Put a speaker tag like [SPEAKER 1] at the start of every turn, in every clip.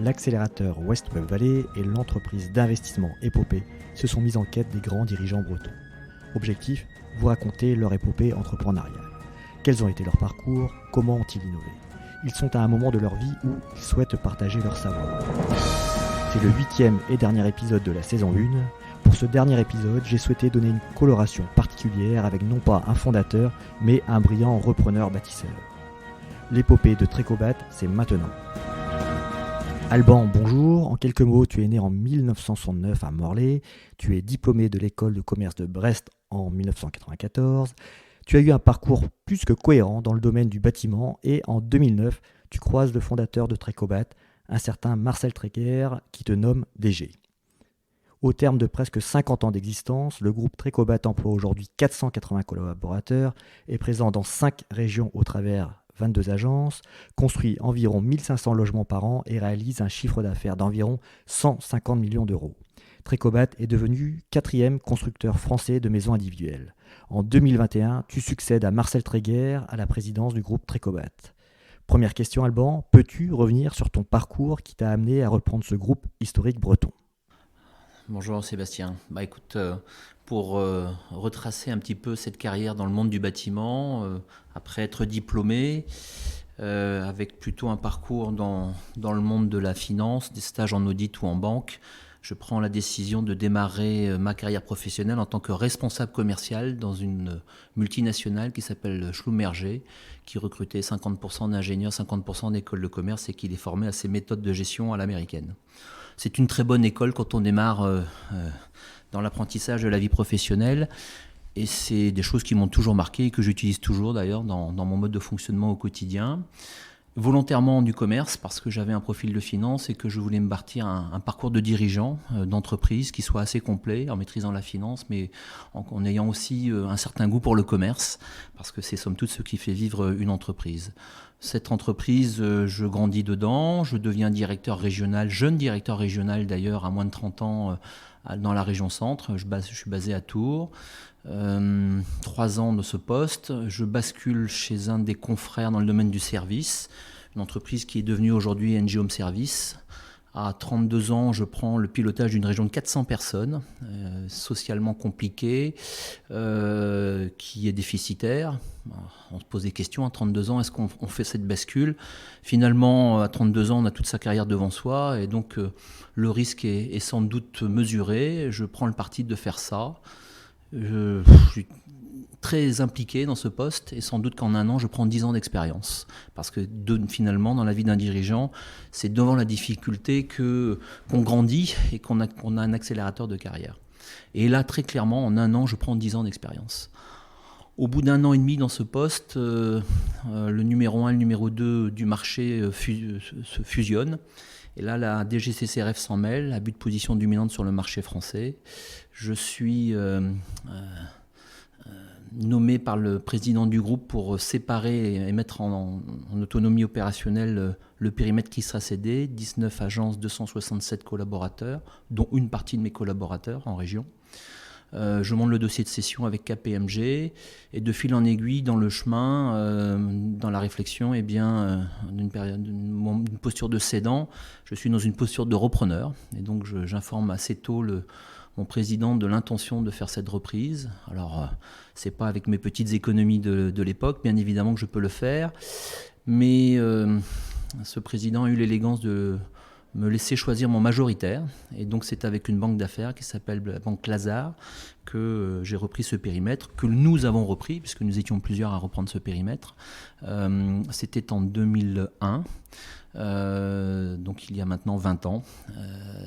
[SPEAKER 1] l'accélérateur West Web Valley et l'entreprise d'investissement Épopée se sont mis en quête des grands dirigeants bretons. Objectif, vous raconter leur épopée entrepreneuriale. Quels ont été leurs parcours, comment ont-ils innové? Ils sont à un moment de leur vie où ils souhaitent partager leur savoir. C'est le 8e et dernier épisode de la saison 1. Pour ce dernier épisode, j'ai souhaité donner une coloration particulière avec non pas un fondateur, mais un brillant repreneur bâtisseur. L'épopée de Trécobat, c'est maintenant. Alban, bonjour. En quelques mots, tu es né en 1969 à Morlaix. Tu es diplômé de l'école de commerce de Brest en 1994. Tu as eu un parcours plus que cohérent dans le domaine du bâtiment et en 2009, tu croises le fondateur de Trécobat, un certain Marcel Tréguer, qui te nomme DG. Au terme de presque 50 ans d'existence, le groupe Trécobat emploie aujourd'hui 480 collaborateurs, est présent dans 5 régions au travers 22 agences, construit environ 1500 logements par an et réalise un chiffre d'affaires d'environ 150 millions d'euros. Trécobat est devenu 4e constructeur français de maisons individuelles. En 2021, tu succèdes à Marcel Tréguer à la présidence du groupe Trécobat. Première question, Alban, peux-tu revenir sur ton parcours qui t'a amené à reprendre ce groupe historique breton ?
[SPEAKER 2] Bonjour Sébastien. Écoute, pour retracer un petit peu cette carrière dans le monde du bâtiment, après être diplômé, avec plutôt un parcours dans le monde de la finance, des stages en audit ou en banque, je prends la décision de démarrer ma carrière professionnelle en tant que responsable commercial dans une multinationale qui s'appelle Schlumberger, qui recrutait 50% d'ingénieurs, 50% d'écoles de commerce et qui les formait à ces méthodes de gestion à l'américaine. C'est une très bonne école quand on démarre dans l'apprentissage de la vie professionnelle. Et c'est des choses qui m'ont toujours marqué et que j'utilise toujours d'ailleurs dans mon mode de fonctionnement au quotidien. Volontairement du commerce parce que j'avais un profil de finance et que je voulais me bâtir un parcours de dirigeant d'entreprise qui soit assez complet en maîtrisant la finance mais en ayant aussi un certain goût pour le commerce parce que c'est somme toute ce qui fait vivre une entreprise. Cette entreprise, je grandis dedans, je deviens directeur régional, jeune directeur régional d'ailleurs à moins de 30 ans dans la région centre, je suis basé à Tours. 3 ans de ce poste, je bascule chez un des confrères dans le domaine du service, une entreprise qui est devenue aujourd'hui NG Home Service. À 32 ans, je prends le pilotage d'une région de 400 personnes, socialement compliquée, qui est déficitaire. On se pose des questions à 32 ans, est-ce qu'on fait cette bascule ? Finalement, à 32 ans, on a toute sa carrière devant soi et donc le risque est sans doute mesuré. Je prends le parti de faire ça. Je suis très impliqué dans ce poste et sans doute qu'en un an, je prends 10 ans d'expérience. Parce que finalement, dans la vie d'un dirigeant, c'est devant la difficulté qu'on grandit et qu'on a un accélérateur de carrière. Et là, très clairement, en un an, je prends 10 ans d'expérience. Au bout d'un an et demi dans ce poste, le numéro 1 et le numéro 2 du marché se fusionnent. Et là, la DGCCRF s'en mêle, abus de position dominante sur le marché français. Je suis nommé par le président du groupe pour séparer et mettre en autonomie opérationnelle le périmètre qui sera cédé, 19 agences, 267 collaborateurs, dont une partie de mes collaborateurs en région. Je monte le dossier de cession avec KPMG et de fil en aiguille dans le chemin, dans la réflexion, d'une posture de cédant, je suis dans une posture de repreneur et donc j'informe assez tôt mon président de l'intention de faire cette reprise. Alors c'est pas avec mes petites économies de l'époque, bien évidemment que je peux le faire, mais ce président a eu l'élégance de me laisser choisir mon majoritaire. Et donc c'est avec une banque d'affaires qui s'appelle la banque Lazare que j'ai repris ce périmètre, que nous avons repris, puisque nous étions plusieurs à reprendre ce périmètre. C'était en 2001, donc il y a maintenant 20 ans.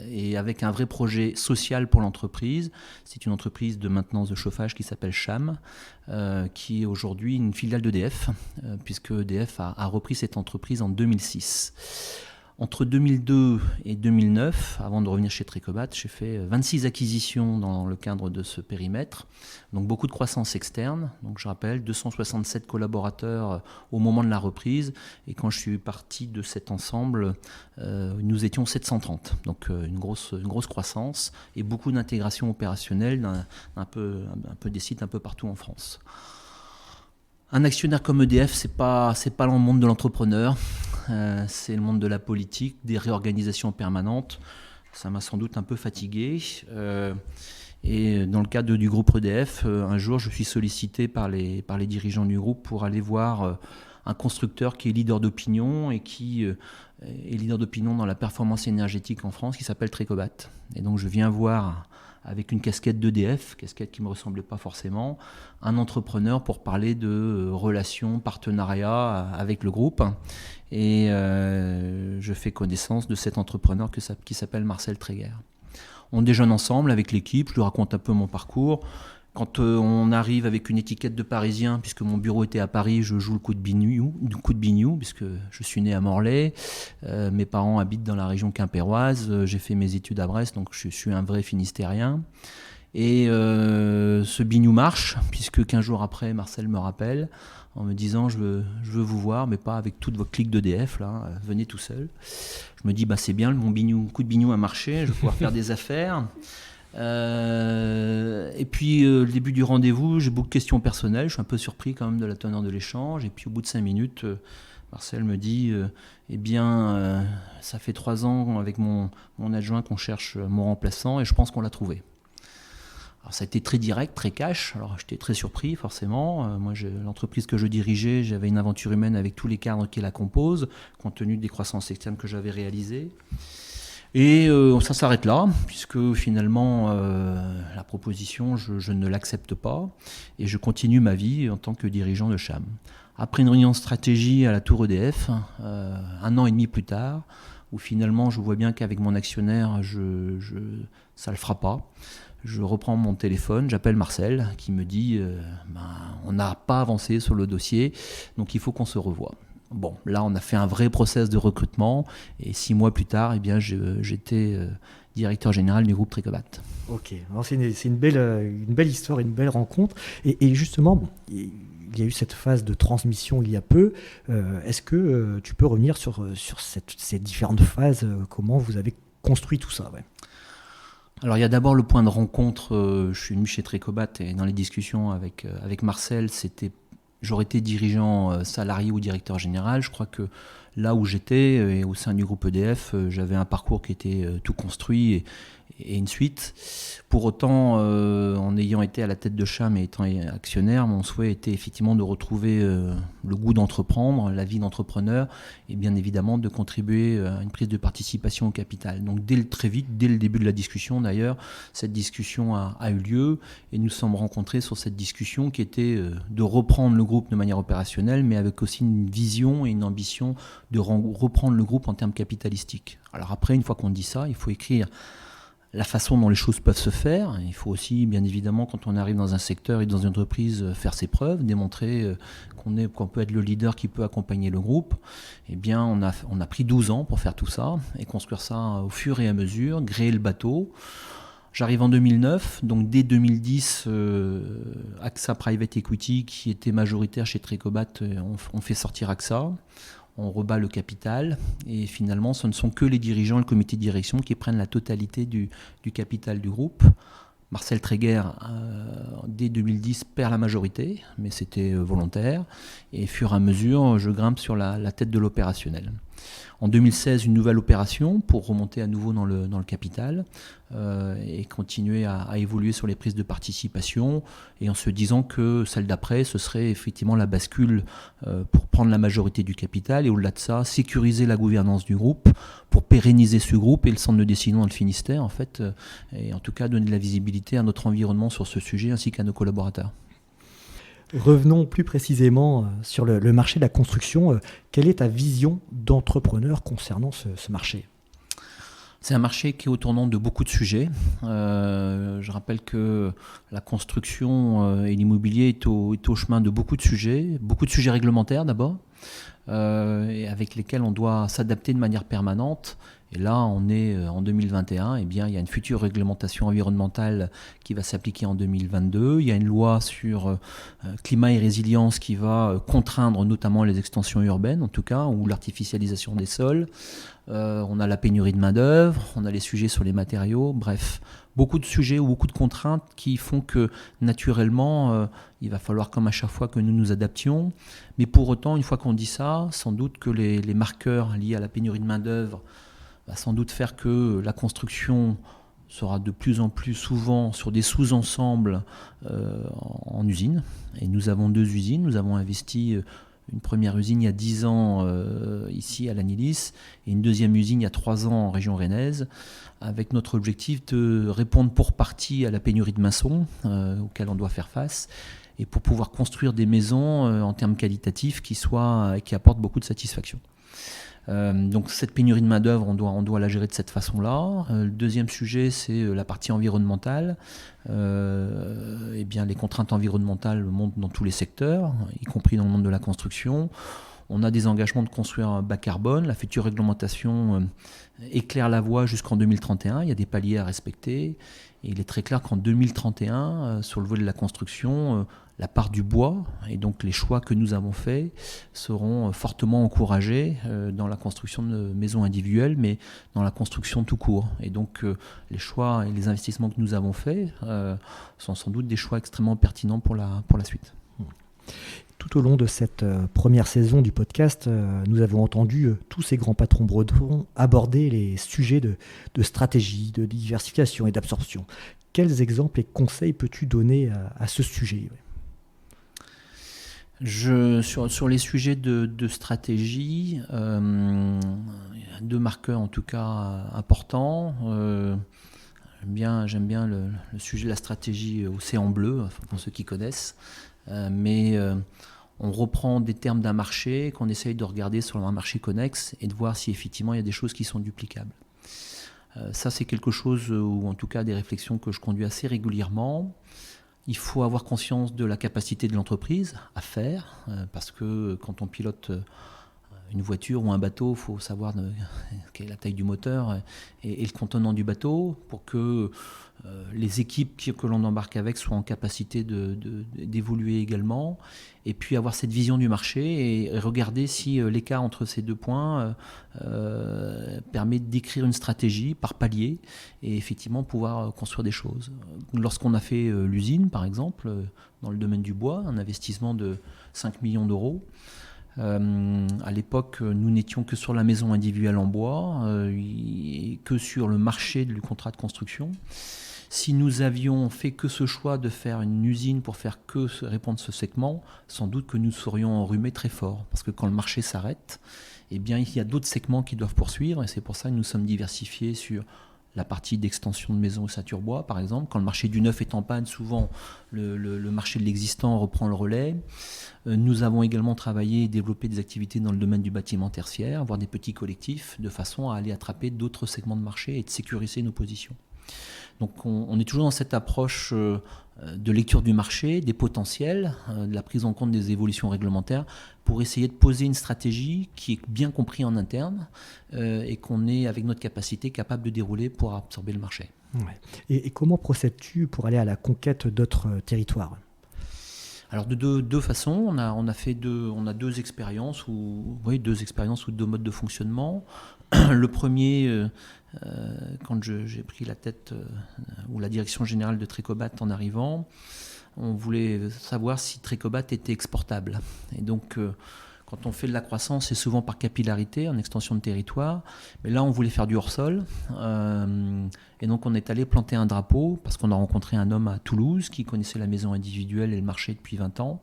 [SPEAKER 2] Et avec un vrai projet social pour l'entreprise. C'est une entreprise de maintenance de chauffage qui s'appelle CHAM, qui est aujourd'hui une filiale d'EDF, puisque EDF a repris cette entreprise en 2006. Entre 2002 et 2009, avant de revenir chez Trécobat, j'ai fait 26 acquisitions dans le cadre de ce périmètre, donc beaucoup de croissance externe. Donc je rappelle, 267 collaborateurs au moment de la reprise, et quand je suis parti de cet ensemble, nous étions 730. Donc une grosse croissance et beaucoup d'intégration opérationnelle, un peu des sites un peu partout en France. Un actionnaire comme EDF, c'est pas dans le monde de l'entrepreneur. c'est le monde de la politique, des réorganisations permanentes. Ça m'a sans doute un peu fatigué. Et dans le cadre du groupe EDF, un jour, je suis sollicité par les dirigeants du groupe pour aller voir un constructeur qui est leader d'opinion et qui est leader d'opinion dans la performance énergétique en France, qui s'appelle Trecobat. Et donc je viens voir, avec une casquette d'EDF, casquette qui ne me ressemblait pas forcément, un entrepreneur pour parler de relations, partenariats avec le groupe. Et je fais connaissance de cet entrepreneur qui s'appelle Marcel Tréguer. On déjeune ensemble avec l'équipe, je lui raconte un peu mon parcours. Quand on arrive avec une étiquette de Parisien, puisque mon bureau était à Paris, je joue le coup de bignou, puisque je suis né à Morlaix. Mes parents habitent dans la région quimpéroise. J'ai fait mes études à Brest, donc je suis un vrai Finistérien. Et ce bignou marche, puisque 15 jours après, Marcel me rappelle en me disant je veux vous voir, mais pas avec toute votre clique d'EDF, là, venez tout seul. Je me dis c'est bien, mon coup de bignou a marché, je vais pouvoir faire des affaires. Et puis le début du rendez-vous, j'ai beaucoup de questions personnelles, je suis un peu surpris quand même de la teneur de l'échange. Et puis au bout de 5 minutes, Marcel me dit ça fait 3 ans avec mon adjoint qu'on cherche mon remplaçant et je pense qu'on l'a trouvé. Alors ça a été très direct, très cash. Alors j'étais très surpris forcément. Moi, l'entreprise que je dirigeais, j'avais une aventure humaine avec tous les cadres qui la composent, compte tenu des croissances externes que j'avais réalisées. Et ça s'arrête là, puisque finalement la proposition, je ne l'accepte pas et je continue ma vie en tant que dirigeant de CHAM. Après une réunion de stratégie à la Tour EDF, 1 an et demi plus tard, où finalement je vois bien qu'avec mon actionnaire, ça ne le fera pas. Je reprends mon téléphone, j'appelle Marcel qui me dit on n'a pas avancé sur le dossier, donc il faut qu'on se revoie. Bon, là on a fait un vrai process de recrutement et 6 mois plus tard, j'étais directeur général du groupe Trecobat.
[SPEAKER 1] Ok, alors c'est une belle histoire, une belle rencontre. Et justement, il y a eu cette phase de transmission il y a peu. Est-ce que tu peux revenir sur ces différentes phases, comment vous avez construit tout ça?
[SPEAKER 2] Alors il y a d'abord le point de rencontre, je suis venu chez Trecobat et dans les discussions avec Marcel, j'aurais été dirigeant salarié ou directeur général. Je crois que là où j'étais, et au sein du groupe EDF, j'avais un parcours qui était tout construit et une suite. Pour autant, en ayant été à la tête de CHAM et étant actionnaire, mon souhait était effectivement de retrouver le goût d'entreprendre, la vie d'entrepreneur et bien évidemment de contribuer à une prise de participation au capital. Donc très vite, dès le début de la discussion d'ailleurs, cette discussion a eu lieu et nous sommes rencontrés sur cette discussion qui était de reprendre le groupe de manière opérationnelle, mais avec aussi une vision et une ambition de reprendre le groupe en termes capitalistiques. Alors après, une fois qu'on dit ça, il faut écrire la façon dont les choses peuvent se faire. Il faut aussi, bien évidemment, quand on arrive dans un secteur et dans une entreprise, faire ses preuves, démontrer qu'on peut être le leader qui peut accompagner le groupe. Eh bien, on a pris 12 ans pour faire tout ça et construire ça au fur et à mesure, gréer le bateau. J'arrive en 2009, donc dès 2010, AXA Private Equity, qui était majoritaire chez Trecobat, on fait sortir AXA. On rebat le capital et finalement ce ne sont que les dirigeants et le comité de direction qui prennent la totalité du capital du groupe. Marcel Tréguer, dès 2010, perd la majorité, mais c'était volontaire. Et au fur et à mesure, je grimpe sur la tête de l'opérationnel. En 2016, une nouvelle opération pour remonter à nouveau dans le capital et continuer à évoluer sur les prises de participation et en se disant que celle d'après, ce serait effectivement la bascule pour prendre la majorité du capital et au-delà de ça, sécuriser la gouvernance du groupe pour pérenniser ce groupe et le centre de décision dans le Finistère en fait, et en tout cas donner de la visibilité à notre environnement sur ce sujet ainsi qu'à nos collaborateurs.
[SPEAKER 1] Revenons plus précisément sur le marché de la construction. Quelle est ta vision d'entrepreneur concernant ce marché ?
[SPEAKER 2] C'est un marché qui est au tournant de beaucoup de sujets. Je rappelle que la construction et l'immobilier est au chemin de beaucoup de sujets réglementaires d'abord, et avec lesquels on doit s'adapter de manière permanente. Et là, on est en 2021, eh bien, il y a une future réglementation environnementale qui va s'appliquer en 2022. Il y a une loi sur climat et résilience qui va contraindre notamment les extensions urbaines, en tout cas, ou l'artificialisation des sols. On a la pénurie de main-d'œuvre, on a les sujets sur les matériaux. Bref, beaucoup de sujets ou beaucoup de contraintes qui font que naturellement, il va falloir comme à chaque fois que nous nous adaptions. Mais pour autant, une fois qu'on dit ça, sans doute que les marqueurs liés à la pénurie de main-d'œuvre va sans doute faire que la construction sera de plus en plus souvent sur des sous-ensembles en usine. Et nous avons 2 usines. Nous avons investi une première usine il y a 10 ans ici à l'Anilis et une deuxième usine il y a 3 ans en région rennaise, avec notre objectif de répondre pour partie à la pénurie de maçons auquel on doit faire face, et pour pouvoir construire des maisons en termes qualitatifs qui apportent beaucoup de satisfaction. Donc cette pénurie de main-d'œuvre, on doit la gérer de cette façon-là. Le deuxième sujet, c'est la partie environnementale. Eh bien, les contraintes environnementales montent dans tous les secteurs, y compris dans le monde de la construction. On a des engagements de construire bas carbone. La future réglementation éclaire la voie jusqu'en 2031. Il y a des paliers à respecter. Et il est très clair qu'en 2031, sur le volet de la construction, la part du bois, et donc les choix que nous avons faits, seront fortement encouragés dans la construction de maisons individuelles, mais dans la construction tout court. Et donc les choix et les investissements que nous avons faits sont sans doute des choix extrêmement pertinents pour la suite.
[SPEAKER 1] Tout au long de cette première saison du podcast, nous avons entendu tous ces grands patrons bretons aborder les sujets de stratégie, de diversification et d'absorption. Quels exemples et conseils peux-tu donner à ce sujet ?
[SPEAKER 2] Sur les sujets de stratégie, 2 marqueurs en tout cas importants. J'aime bien le sujet de la stratégie océan bleu, pour ceux qui connaissent. Mais on reprend des termes d'un marché qu'on essaye de regarder sur un marché connexe et de voir si effectivement il y a des choses qui sont duplicables. Ça, c'est quelque chose, ou en tout cas des réflexions que je conduis assez régulièrement. Il faut avoir conscience de la capacité de l'entreprise à faire, parce que quand on pilote une voiture ou un bateau, il faut savoir quelle est la taille du moteur et le contenant du bateau pour que les équipes que l'on embarque avec soient en capacité d'évoluer également, et puis avoir cette vision du marché et regarder si l'écart entre ces 2 points permet d'écrire une stratégie par palier et effectivement pouvoir construire des choses. Lorsqu'on a fait l'usine, par exemple, dans le domaine du bois, un investissement de 5 millions d'euros, à l'époque, nous n'étions que sur la maison individuelle en bois et que sur le marché du contrat de construction. Si nous avions fait que ce choix de faire une usine pour faire que répondre ce segment, sans doute que nous serions enrhumés très fort. Parce que quand le marché s'arrête, eh bien, il y a d'autres segments qui doivent poursuivre. Et c'est pour ça que nous sommes diversifiés sur la partie d'extension de maisons ossature bois, par exemple. Quand le marché du neuf est en panne, souvent le marché de l'existant reprend le relais. Nous avons également travaillé et développé des activités dans le domaine du bâtiment tertiaire, voire des petits collectifs, de façon à aller attraper d'autres segments de marché et de sécuriser nos positions. Donc on est toujours dans cette approche de lecture du marché, des potentiels, de la prise en compte des évolutions réglementaires, pour essayer de poser une stratégie qui est bien comprise en interne et qu'on est, avec notre capacité, capable de dérouler pour absorber le marché.
[SPEAKER 1] Ouais. Et comment procèdes-tu pour aller à la conquête d'autres territoires ?
[SPEAKER 2] Alors de deux façons, on a 2 expériences ou 2 modes de fonctionnement. Le premier, quand j'ai pris la tête ou la direction générale de Trecobat en arrivant, on voulait savoir si Trecobat était exportable. Et donc quand on fait de la croissance, c'est souvent par capillarité, en extension de territoire. Mais là, on voulait faire du hors-sol. Et donc, on est allé planter un drapeau parce qu'on a rencontré un homme à Toulouse qui connaissait la maison individuelle et le marché depuis 20 ans.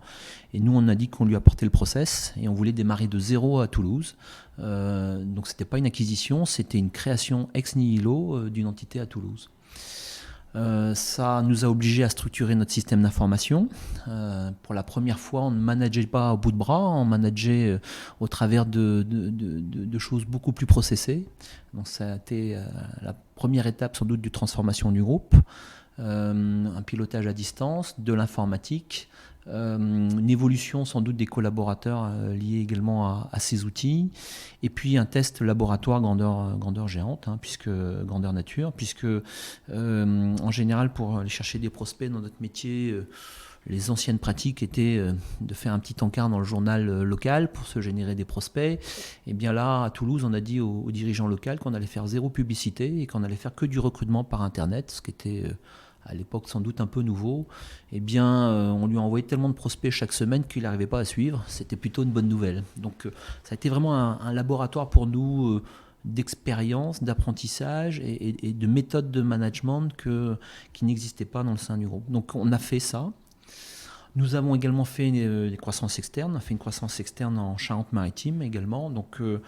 [SPEAKER 2] Et nous, on a dit qu'on lui apportait le process et on voulait démarrer de zéro à Toulouse. Donc, ce n'était pas une acquisition, c'était une création ex nihilo d'une entité à Toulouse. Ça nous a obligés à structurer notre système d'information. Pour la première fois, on ne manageait pas au bout de bras, on manageait au travers de choses beaucoup plus processées. Donc ça a été la première étape sans doute de transformation du groupe, un pilotage à distance, de l'informatique, une évolution sans doute des collaborateurs liés également à ces outils, et puis un test laboratoire grandeur géante, grandeur nature, puisque en général pour aller chercher des prospects dans notre métier, les anciennes pratiques étaient de faire un petit encart dans le journal local pour se générer des prospects. Et bien là, à Toulouse, on a dit aux dirigeants locaux qu'on allait faire zéro publicité et qu'on allait faire que du recrutement par Internet, ce qui était à l'époque sans doute un peu nouveau. Eh bien, on lui a envoyé tellement de prospects chaque semaine qu'il n'arrivait pas à suivre. C'était plutôt une bonne nouvelle. Donc ça a été vraiment un laboratoire pour nous d'expérience, d'apprentissage et de méthodes de management qui n'existaient pas dans le sein du groupe. Donc on a fait ça. Nous avons également fait des croissances externes. On a fait une croissance externe en Charente-Maritime également. Donc on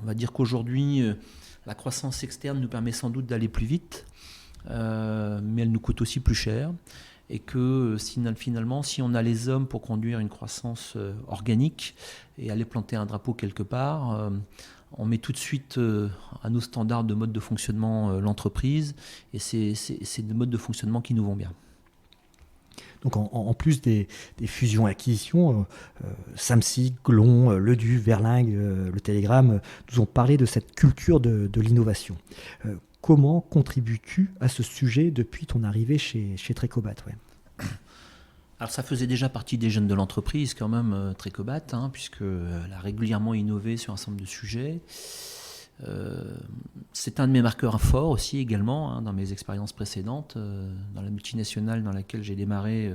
[SPEAKER 2] va dire qu'aujourd'hui, la croissance externe nous permet sans doute d'aller plus vite, mais elle nous coûte aussi plus cher. Et que finalement, si on a les hommes pour conduire une croissance organique et aller planter un drapeau quelque part, on met tout de suite à nos standards de mode de fonctionnement l'entreprise, et c'est des modes de fonctionnement qui nous vont bien.
[SPEAKER 1] Donc en plus des fusions-acquisitions, Samsic, Glon, Ledu, Verlingue, le Télégramme nous ont parlé de cette culture de l'innovation. Comment contribues-tu à ce sujet depuis ton arrivée chez Trecobat?
[SPEAKER 2] Alors ça faisait déjà partie des gènes de l'entreprise quand même, Trecobat, puisqu'elle a régulièrement innové sur un certain nombre de sujets. C'est un de mes marqueurs forts aussi également, dans mes expériences précédentes. Dans la multinationale dans laquelle j'ai démarré,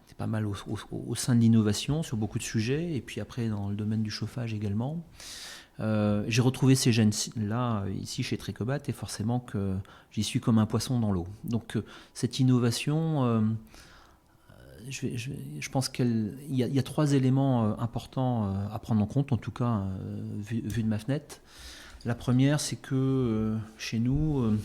[SPEAKER 2] c'était pas mal au sein de l'innovation sur beaucoup de sujets, et puis après dans le domaine du chauffage également. J'ai retrouvé ces gènes-là ici chez Trecobat, et forcément que j'y suis comme un poisson dans l'eau. Donc cette innovation, je pense qu'il y a 3 éléments importants à prendre en compte, en tout cas vu de ma fenêtre. La première, c'est que chez nous,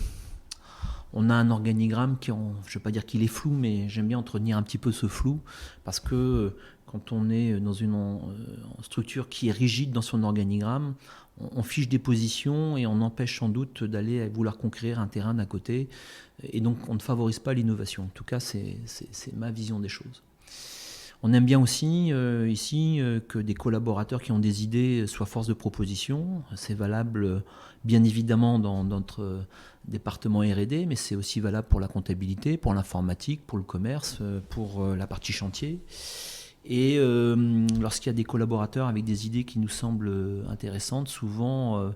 [SPEAKER 2] on a un organigramme je ne vais pas dire qu'il est flou, mais j'aime bien entretenir un petit peu ce flou, parce que quand on est dans une structure qui est rigide dans son organigramme, on fiche des positions et on empêche sans doute d'aller vouloir conquérir un terrain d'à côté. Et donc on ne favorise pas l'innovation. En tout cas, c'est ma vision des choses. On aime bien aussi ici que des collaborateurs qui ont des idées soient force de proposition. C'est valable bien évidemment dans notre département R&D, mais c'est aussi valable pour la comptabilité, pour l'informatique, pour le commerce, pour la partie chantier. Et lorsqu'il y a des collaborateurs avec des idées qui nous semblent intéressantes, souvent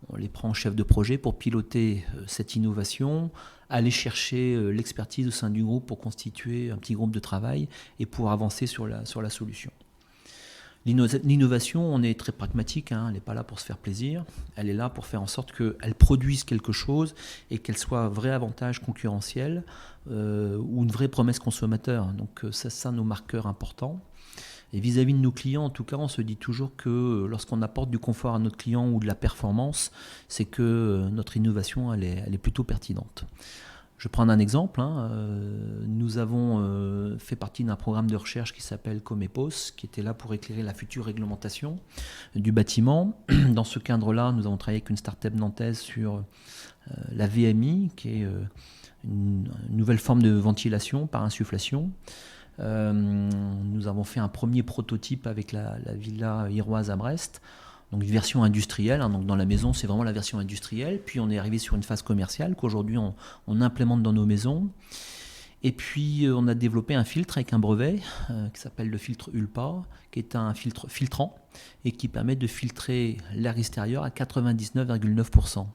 [SPEAKER 2] on les prend en chef de projet pour piloter cette innovation, aller chercher l'expertise au sein du groupe pour constituer un petit groupe de travail et pour avancer sur la solution. L'innovation, on est très pragmatique, elle n'est pas là pour se faire plaisir, elle est là pour faire en sorte qu'elle produise quelque chose et qu'elle soit un vrai avantage concurrentiel ou une vraie promesse consommateur. Donc c'est ça nos marqueurs importants. Et vis-à-vis de nos clients, en tout cas, on se dit toujours que lorsqu'on apporte du confort à notre client ou de la performance, c'est que notre innovation, elle est plutôt pertinente. Je prends un exemple. Nous avons fait partie d'un programme de recherche qui s'appelle Comepos, qui était là pour éclairer la future réglementation du bâtiment. Dans ce cadre-là, nous avons travaillé avec une start-up nantaise sur la VMI, qui est une nouvelle forme de ventilation par insufflation. Nous avons fait un premier prototype avec la villa Iroise à Brest, donc une version industrielle, donc dans la maison c'est vraiment la version industrielle, puis on est arrivé sur une phase commerciale qu'aujourd'hui on implémente dans nos maisons, et puis on a développé un filtre avec un brevet qui s'appelle le filtre ULPA, qui est un filtre filtrant et qui permet de filtrer l'air extérieur à 99,9%.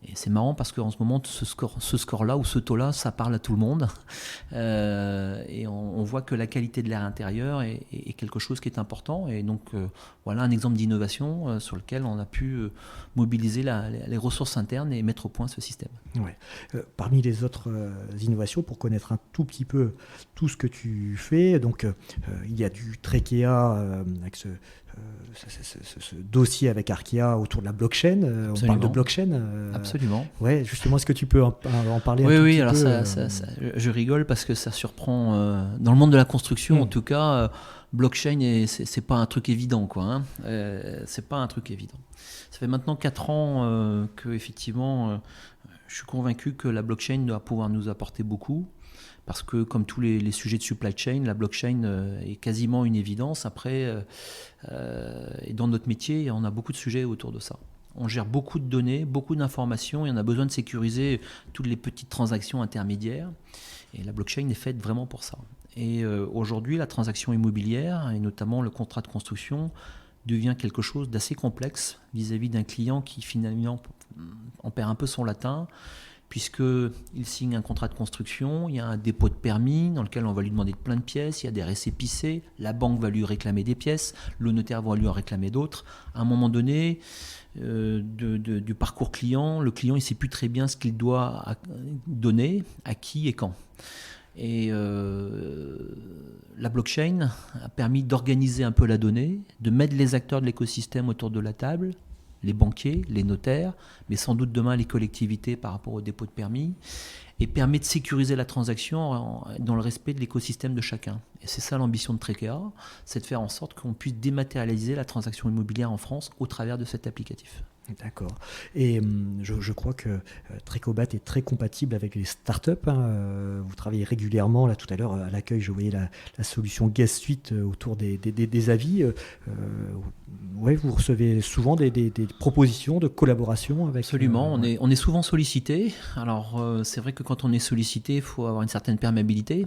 [SPEAKER 2] Et c'est marrant parce qu'en ce moment, ce score-là ou ce taux-là, ça parle à tout le monde. Et on voit que la qualité de l'air intérieur est quelque chose qui est important. Et donc, voilà un exemple d'innovation sur lequel on a pu mobiliser les ressources internes et mettre au point ce système.
[SPEAKER 1] Ouais. Parmi les autres innovations, pour connaître un tout petit peu tout ce que tu fais, donc il y a du Trekea avec ce dossier avec Arkia autour de la blockchain. On parle de blockchain.
[SPEAKER 2] Absolument.
[SPEAKER 1] Ouais, justement, est-ce que tu peux en parler un
[SPEAKER 2] petit
[SPEAKER 1] peu?
[SPEAKER 2] Oui, alors je rigole parce que ça surprend. Dans le monde de la construction, en tout cas, blockchain, c'est pas un truc évident, quoi. C'est pas un truc évident. Ça fait maintenant 4 ans que, effectivement, je suis convaincu que la blockchain doit pouvoir nous apporter beaucoup. Parce que comme tous les sujets de supply chain, la blockchain est quasiment une évidence. Après, et dans notre métier, on a beaucoup de sujets autour de ça. on gère beaucoup de données, beaucoup d'informations et on a besoin de sécuriser toutes les petites transactions intermédiaires. Et la blockchain est faite vraiment pour ça. Et aujourd'hui, la transaction immobilière, et notamment le contrat de construction, devient quelque chose d'assez complexe vis-à-vis d'un client qui finalement en perd un peu son latin, puisqu'il signe un contrat de construction, il y a un dépôt de permis dans lequel on va lui demander plein de pièces, il y a des récépissés, la banque va lui réclamer des pièces, le notaire va lui en réclamer d'autres. À un moment donné, du parcours client, le client il ne sait plus très bien ce qu'il doit donner, à qui et quand. Et la blockchain a permis d'organiser un peu la donnée, de mettre les acteurs de l'écosystème autour de la table, les banquiers, les notaires, mais sans doute demain les collectivités par rapport au dépôt de permis, et permet de sécuriser la transaction dans le respect de l'écosystème de chacun. Et c'est ça l'ambition de Trekea, c'est de faire en sorte qu'on puisse dématérialiser la transaction immobilière en France au travers de cet applicatif.
[SPEAKER 1] D'accord. Et je crois que Trecobat est très compatible avec les startups. Vous travaillez régulièrement. Là, tout à l'heure, à l'accueil, je voyais la solution Guest Suite autour des avis. Ouais, vous recevez souvent des propositions de collaboration avec...
[SPEAKER 2] Absolument. On est souvent sollicité. Alors, c'est vrai que quand on est sollicité, il faut avoir une certaine perméabilité.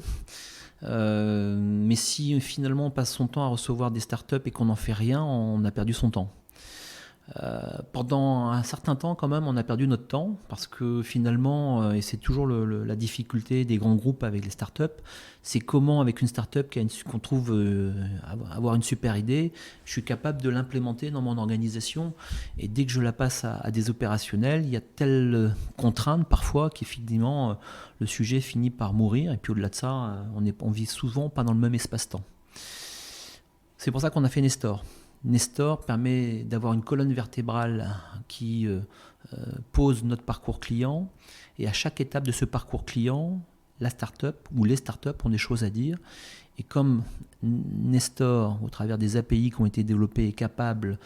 [SPEAKER 2] Mais si finalement on passe son temps à recevoir des startups et qu'on n'en fait rien, on a perdu son temps. Pendant un certain temps quand même on a perdu notre temps parce que finalement et c'est toujours la difficulté des grands groupes avec les startups, c'est comment avec une startup qu'on trouve avoir une super idée, je suis capable de l'implémenter dans mon organisation et dès que je la passe à des opérationnels, il y a telle contrainte parfois qu'effectivement le sujet finit par mourir et puis au-delà de ça on vit souvent pas dans le même espace-temps. C'est pour ça qu'on a fait Nestor. Nestor permet d'avoir une colonne vertébrale qui pose notre parcours client et à chaque étape de ce parcours client, la start-up ou les start-up ont des choses à dire et comme Nestor, au travers des API qui ont été développés, est capable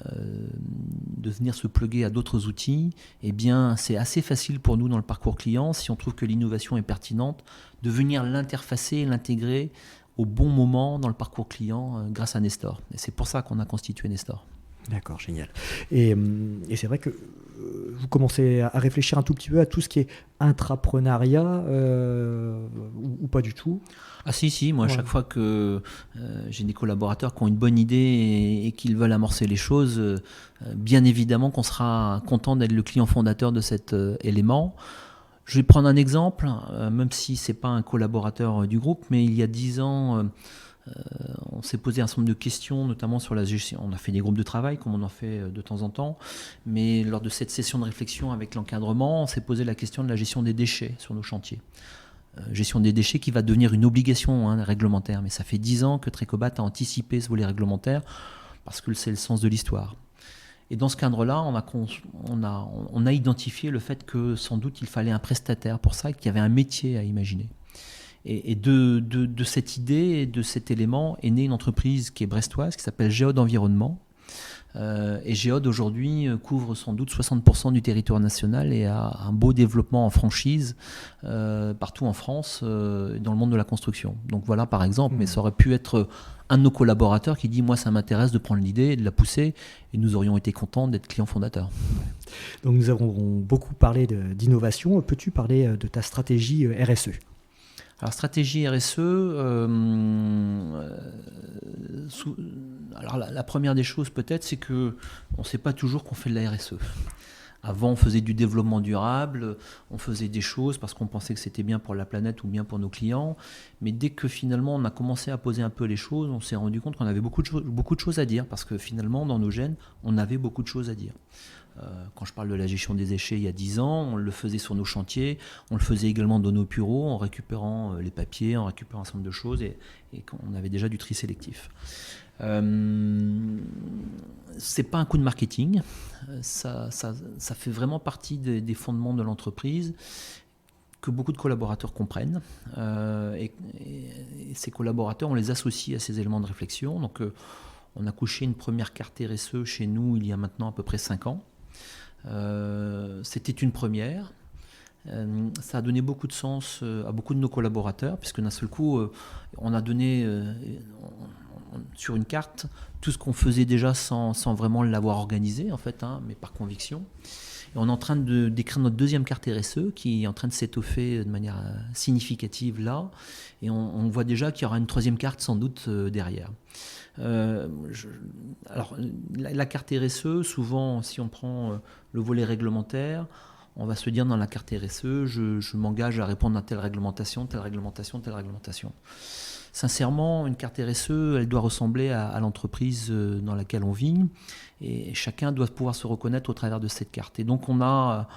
[SPEAKER 2] de venir se plugger à d'autres outils, eh bien c'est assez facile pour nous dans le parcours client, si on trouve que l'innovation est pertinente, de venir l'interfacer et l'intégrer au bon moment dans le parcours client grâce à Nestor. Et c'est pour ça qu'on a constitué Nestor.
[SPEAKER 1] D'accord, génial. Et c'est vrai que vous commencez à réfléchir un tout petit peu à tout ce qui est intrapreneuriat ou pas du tout?
[SPEAKER 2] Ah si, moi à chaque fois que j'ai des collaborateurs qui ont une bonne idée et qu'ils veulent amorcer les choses, bien évidemment qu'on sera content d'être le client fondateur de cet élément. Je vais prendre un exemple, même si ce n'est pas un collaborateur du groupe, mais il y a 10 ans, on s'est posé un certain nombre de questions, notamment sur la gestion. On a fait des groupes de travail, comme on en fait de temps en temps, mais lors de cette session de réflexion avec l'encadrement, on s'est posé la question de la gestion des déchets sur nos chantiers. Gestion des déchets qui va devenir une obligation réglementaire, mais ça fait 10 ans que Trecobat a anticipé ce volet réglementaire, parce que c'est le sens de l'histoire. Et dans ce cadre-là, on a identifié le fait que sans doute il fallait un prestataire pour ça et qu'il y avait un métier à imaginer. Et de cette idée et de cet élément est née une entreprise qui est brestoise, qui s'appelle Géode Environnement. Et Géode aujourd'hui couvre sans doute 60% du territoire national et a un beau développement en franchise partout en France dans le monde de la construction. Donc voilà par exemple, mais ça aurait pu être un de nos collaborateurs qui dit moi ça m'intéresse de prendre l'idée et de la pousser et nous aurions été contents d'être clients fondateurs.
[SPEAKER 1] Donc nous avons beaucoup parlé d'innovation. Peux-tu parler de ta stratégie RSE ?
[SPEAKER 2] Alors stratégie RSE, alors la première des choses peut-être c'est qu'on ne sait pas toujours qu'on fait de la RSE. Avant on faisait du développement durable, on faisait des choses parce qu'on pensait que c'était bien pour la planète ou bien pour nos clients, mais dès que finalement on a commencé à poser un peu les choses, on s'est rendu compte qu'on avait beaucoup de choses à dire parce que finalement dans nos gènes on avait beaucoup de choses à dire. Quand je parle de la gestion des déchets il y a 10 ans, on le faisait sur nos chantiers, on le faisait également dans nos bureaux en récupérant les papiers, en récupérant un certain nombre de choses et on avait déjà du tri sélectif. C'est pas un coup de marketing, ça fait vraiment partie des fondements de l'entreprise que beaucoup de collaborateurs comprennent et ces collaborateurs on les associe à ces éléments de réflexion. Donc on a couché une première carte RSE chez nous il y a maintenant à peu près 5 ans. C'était une première. Ça a donné beaucoup de sens à beaucoup de nos collaborateurs, puisque d'un seul coup, on sur une carte tout ce qu'on faisait déjà sans vraiment l'avoir organisé, en fait, mais par conviction. Et on est en train d'écrire notre deuxième carte RSE qui est en train de s'étoffer de manière significative là. Et on voit déjà qu'il y aura une troisième carte sans doute derrière. Alors, la carte RSE, souvent, si on prend le volet réglementaire, on va se dire dans la carte RSE, je m'engage à répondre à telle réglementation, telle réglementation, telle réglementation. Sincèrement, une carte RSE, elle doit ressembler à l'entreprise dans laquelle on vit, et chacun doit pouvoir se reconnaître au travers de cette carte. Et donc on a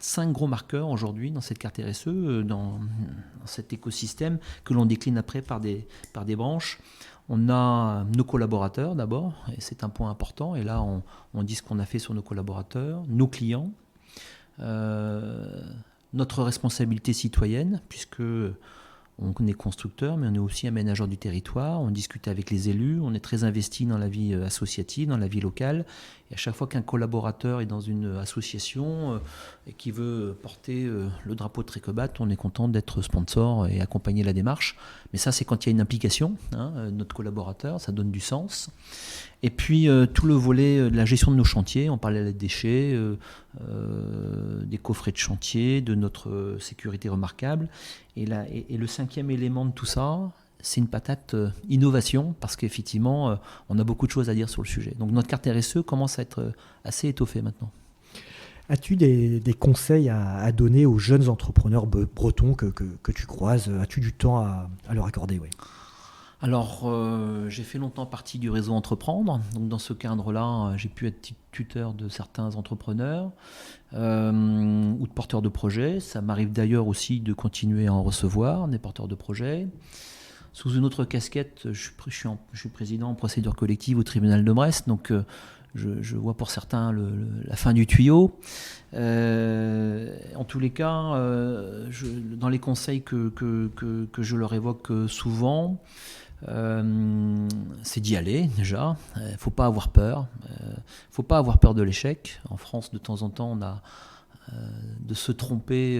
[SPEAKER 2] 5 gros marqueurs aujourd'hui dans cette carte RSE, dans cet écosystème que l'on décline après par des branches. On a nos collaborateurs d'abord, et c'est un point important, et là on dit ce qu'on a fait sur nos collaborateurs, nos clients, notre responsabilité citoyenne, puisque on est constructeur, mais on est aussi aménageur du territoire, on discute avec les élus, on est très investi dans la vie associative, dans la vie locale. Et à chaque fois qu'un collaborateur est dans une association et qui veut porter le drapeau de Trécobat, on est content d'être sponsor et accompagner la démarche. Mais ça, c'est quand il y a une implication, notre collaborateur, ça donne du sens. Et puis tout le volet de la gestion de nos chantiers, on parlait des déchets, des coffrets de chantier, de notre sécurité remarquable. Et le cinquième élément de tout ça, c'est une patate innovation, parce qu'effectivement, on a beaucoup de choses à dire sur le sujet. Donc notre carte RSE commence à être assez étoffée maintenant.
[SPEAKER 1] As-tu des conseils à donner aux jeunes entrepreneurs bretons que tu croises? As-tu du temps à leur accorder? Oui.
[SPEAKER 2] Alors, j'ai fait longtemps partie du réseau Entreprendre. Donc, dans ce cadre-là, j'ai pu être tuteur de certains entrepreneurs ou de porteurs de projets. Ça m'arrive d'ailleurs aussi de continuer à en recevoir, des porteurs de projets. Sous une autre casquette, je suis président en procédure collective au tribunal de Brest. Donc, je vois pour certains la fin du tuyau. En tous les cas, dans les conseils que je leur évoque souvent, c'est d'y aller déjà. Faut pas avoir peur. Faut pas avoir peur de l'échec. En France, de temps en temps, on a de se tromper,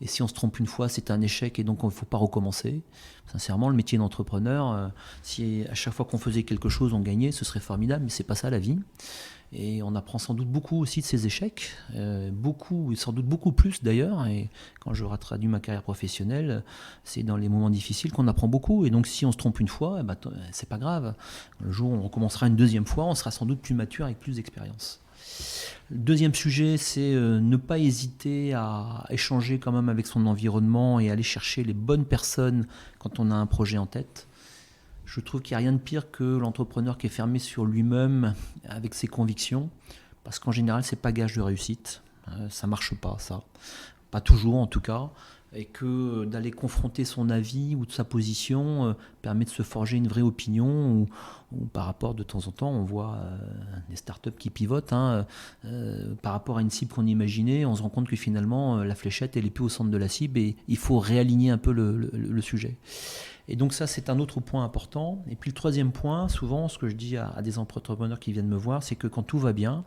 [SPEAKER 2] et si on se trompe une fois, c'est un échec, et donc il ne faut pas recommencer. Sincèrement, le métier d'entrepreneur, si à chaque fois qu'on faisait quelque chose, on gagnait, ce serait formidable, mais c'est pas ça la vie. Et on apprend sans doute beaucoup aussi de ces échecs, beaucoup, et sans doute beaucoup plus d'ailleurs. Et quand je traduis ma carrière professionnelle, c'est dans les moments difficiles qu'on apprend beaucoup. Et donc si on se trompe une fois, c'est pas grave. Le jour où on recommencera une deuxième fois, on sera sans doute plus mature avec plus d'expérience. Le deuxième sujet, c'est ne pas hésiter à échanger quand même avec son environnement et aller chercher les bonnes personnes quand on a un projet en tête. Je trouve qu'il n'y a rien de pire que l'entrepreneur qui est fermé sur lui-même avec ses convictions, parce qu'en général, ce n'est pas gage de réussite. Ça ne marche pas, ça. Pas toujours, en tout cas. Et que d'aller confronter son avis ou de sa position permet de se forger une vraie opinion, ou par rapport, de temps en temps, on voit des startups qui pivotent par rapport à une cible qu'on imaginait, on se rend compte que finalement la fléchette elle est plus au centre de la cible, et il faut réaligner un peu le sujet. Et donc ça, c'est un autre point important. Et puis le troisième point, souvent ce que je dis à des entrepreneurs qui viennent me voir, c'est que quand tout va bien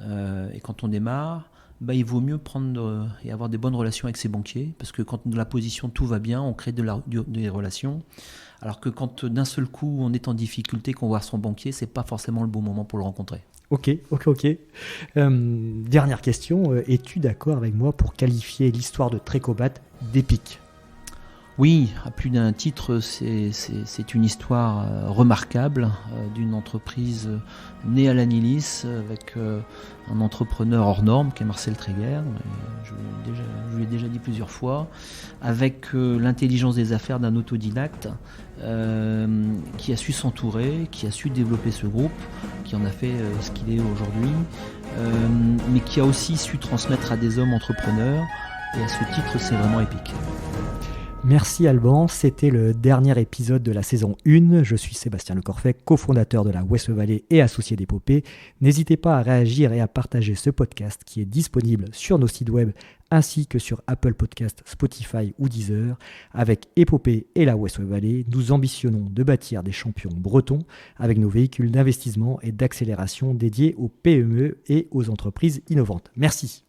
[SPEAKER 2] et quand on démarre, il vaut mieux prendre et avoir des bonnes relations avec ses banquiers, parce que quand dans la position tout va bien, on crée des relations, alors que quand d'un seul coup on est en difficulté, qu'on voit son banquier, c'est pas forcément le bon moment pour le rencontrer.
[SPEAKER 1] Ok. Dernière question, es-tu d'accord avec moi pour qualifier l'histoire de Trécobat d'épique ?
[SPEAKER 2] Oui, à plus d'un titre, c'est une histoire remarquable d'une entreprise née à l'Anilis avec un entrepreneur hors norme qui est Marcel Tréguer, je l'ai déjà dit plusieurs fois, avec l'intelligence des affaires d'un autodidacte qui a su s'entourer, qui a su développer ce groupe, qui en a fait ce qu'il est aujourd'hui, mais qui a aussi su transmettre à des hommes entrepreneurs, et à ce titre, c'est vraiment épique.
[SPEAKER 1] Merci Alban, c'était le dernier épisode de la saison 1. Je suis Sébastien Lecorfet, cofondateur de la West Valley et associé d'Épopée. N'hésitez pas à réagir et à partager ce podcast qui est disponible sur nos sites web ainsi que sur Apple Podcasts, Spotify ou Deezer. Avec Épopée et la West Valley, nous ambitionnons de bâtir des champions bretons avec nos véhicules d'investissement et d'accélération dédiés aux PME et aux entreprises innovantes. Merci.